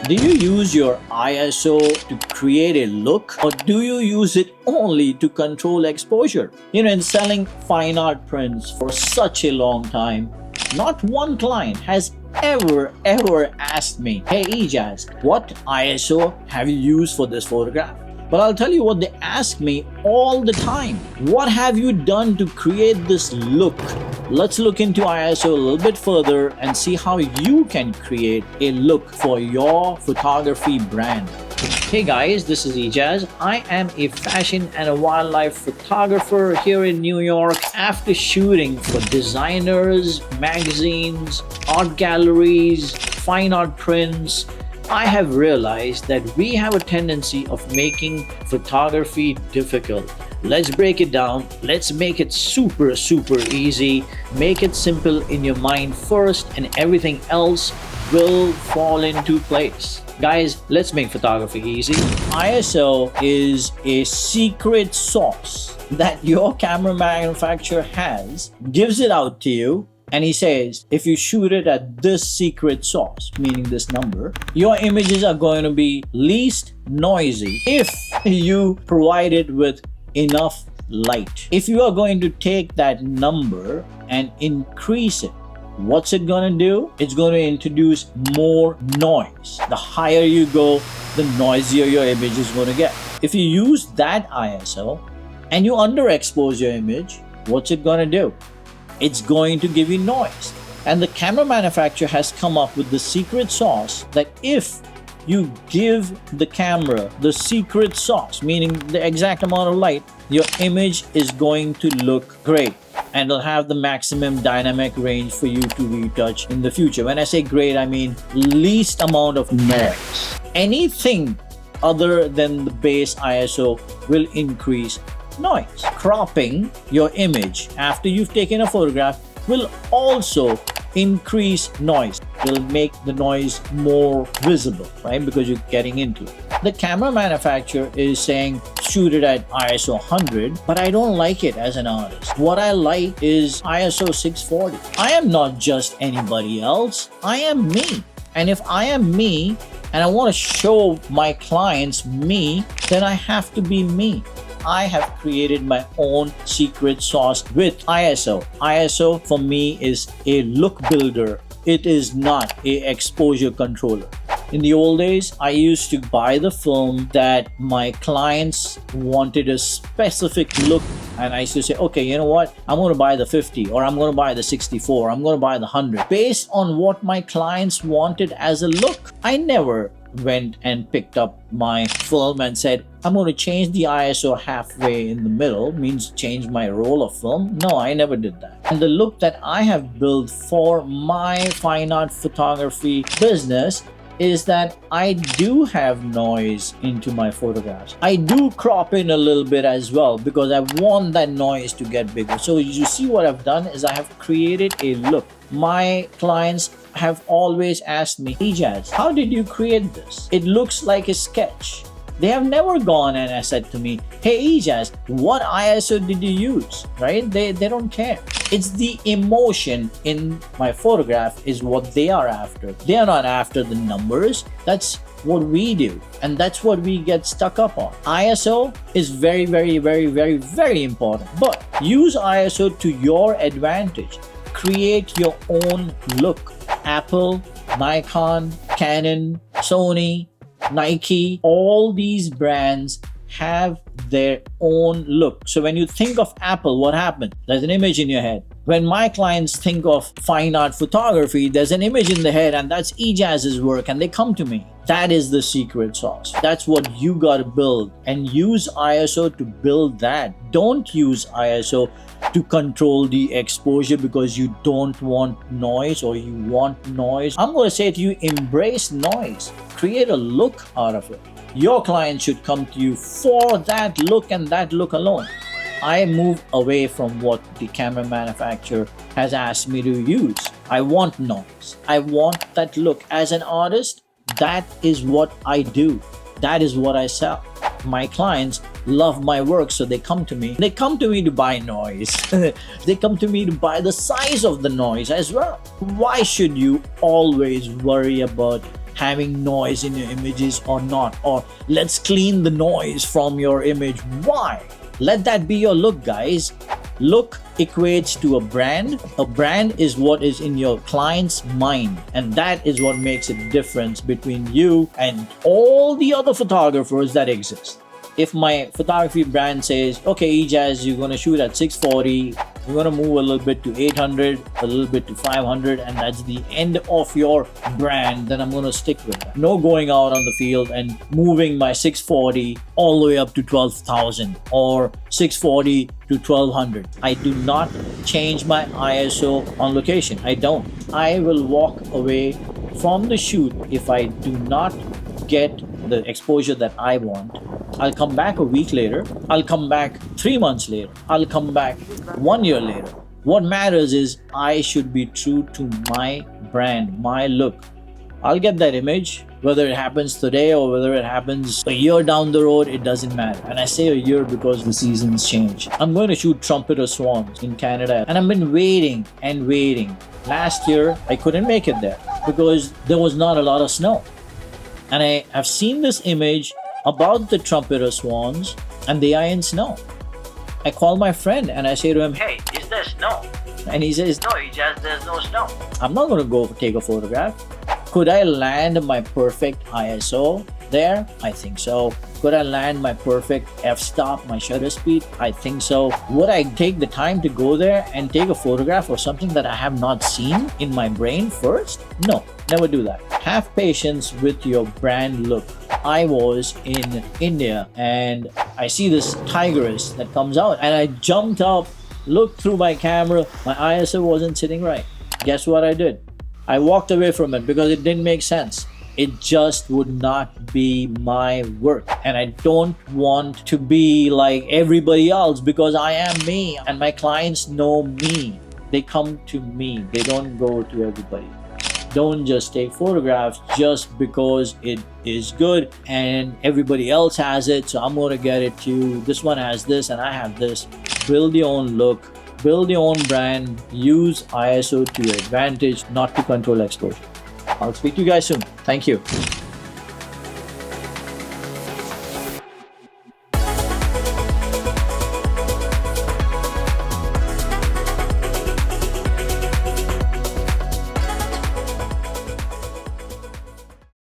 Do you use your ISO to create a look, or do you use it only to control exposure? In selling fine art prints for such a long time, not one client has ever asked me, "Hey 𝐻𝐶, what ISO have you used for this photograph?" But I'll tell you what they ask me all the time. What have you done to create this look? Let's look into ISO a little bit further and see how you can create a look for your photography brand. Hey guys, this is 𝐻𝐶. I am a fashion and a wildlife photographer here in New York. After shooting for designers, magazines, art galleries, fine art prints, I have realized that we have a tendency of making photography difficult. Let's break it down. Let's make it super easy. Make it simple in your mind first, and everything else will fall into place. Guys, let's make photography easy. ISO is a secret sauce that your camera manufacturer gives it out to you. And he says, if you shoot it at this secret sauce, meaning this number, your images are going to be least noisy if you provide it with enough light. If you are going to take that number and increase it, what's it going to do? It's going to introduce more noise. The higher you go, the noisier your image is going to get. If you use that ISO and you underexpose your image, what's it going to do? It's going to give you noise. And the camera manufacturer has come up with the secret sauce that if you give the camera the secret sauce, meaning the exact amount of light, your image is going to look great and it'll have the maximum dynamic range for you to retouch in the future. When I say great, I mean least amount of noise. Anything other than the base ISO will increase noise. Cropping your image after you've taken a photograph will also increase noise. Will make the noise more visible, right? Because you're getting into it. The camera manufacturer is saying shoot it at ISO 100, but I don't like it as an artist. What I like is ISO 640. I am not just anybody else. I am me. And if I am me and I want to show my clients me, then I have to be me. I have created my own secret sauce with ISO. ISO for me is a look builder. It is not an exposure controller. In the old days, I used to buy the film that my clients wanted a specific look. And I used to say, okay, you know what? I'm going to buy the 50, or I'm going to buy the 64, I'm going to buy the 100. Based on what my clients wanted as a look. I never went and picked up my film and said, I'm going to change the ISO halfway in the middle, means change my roll of film. No, I never did that. And the look that I have built for my fine art photography business is that I do have noise into my photographs. I do crop in a little bit as well because I want that noise to get bigger. So you see what I've done is I have created a look. My clients have always asked me, 𝐻𝐶, how did you create this? It looks like a sketch. They have never gone and said to me, hey 𝐻𝐶, what ISO did you use? Right? They don't care. It's the emotion in my photograph is what they are after. They are not after the numbers. That's what we do, and that's what we get stuck up on. ISO is very important, but use ISO to your advantage. Create your own look. Apple, Nikon, Canon, Sony, Nike, all these brands have their own look. So when you think of Apple, what happens? There's an image in your head. When my clients think of fine art photography, there's an image in the head, and that's 𝐻𝐶's work, and they come to me. That is the secret sauce. That's what you got to build, and use ISO to build that. Don't use ISO to control the exposure because you don't want noise or you want noise. I'm going to say to you, embrace noise. Create a look out of it. Your client should come to you for that look and that look alone. I move away from what the camera manufacturer has asked me to use. I want noise. I want that look. As an artist, that is what I do. That is what I sell. My clients love my work, so they come to me. They come to me to buy noise. They come to me to buy the size of the noise as well. Why should you always worry about having noise in your images or not, or let's clean the noise from your image. Why? Let that be your look, guys. Look equates to a brand. A brand is what is in your client's mind, and that is what makes a difference between you and all the other photographers that exist. If my photography brand says, okay, 𝐬𝐃𝐄𝐒, you're going to shoot at 640, you're going to move a little bit to 800, a little bit to 500, and that's the end of your brand, then I'm going to stick with that. No going out on the field and moving my 640 all the way up to 12,000 or 640 to 1200. I do not change my ISO on location. I don't. I will walk away from the shoot if I do not get the exposure that I want. I'll come back a week later. I'll come back 3 months later. I'll come back 1 year later. What matters is I should be true to my brand, my look. I'll get that image, whether it happens today or whether it happens a year down the road, it doesn't matter. And I say a year because the seasons change. I'm going to shoot trumpeter swans in Canada, and I've been waiting and waiting. Last year, I couldn't make it there because there was not a lot of snow. And I have seen this image about the trumpeter swans, and they are in snow. I call my friend and I say to him, hey, is there snow? And he says, no, there's no snow. I'm not going to go take a photograph. Could I land my perfect ISO there? I think so. Could I land my perfect f-stop, my shutter speed? I think so. Would I take the time to go there and take a photograph of something that I have not seen in my brain first? No, never do that. Have patience with your brand look. I was in India and I see this tigress that comes out, and I jumped up, looked through my camera, my ISO wasn't sitting right. Guess what I did? I walked away from it because it didn't make sense. It just would not be my work, and I don't want to be like everybody else because I am me and my clients know me. They come to me. They don't go to everybody. Don't just take photographs just because it is good and everybody else has it, so I'm going to get it too. This one has this and I have this. Build your own look. Build your own brand. Use ISO to your advantage, not to control exposure. I'll speak to you guys soon. Thank you.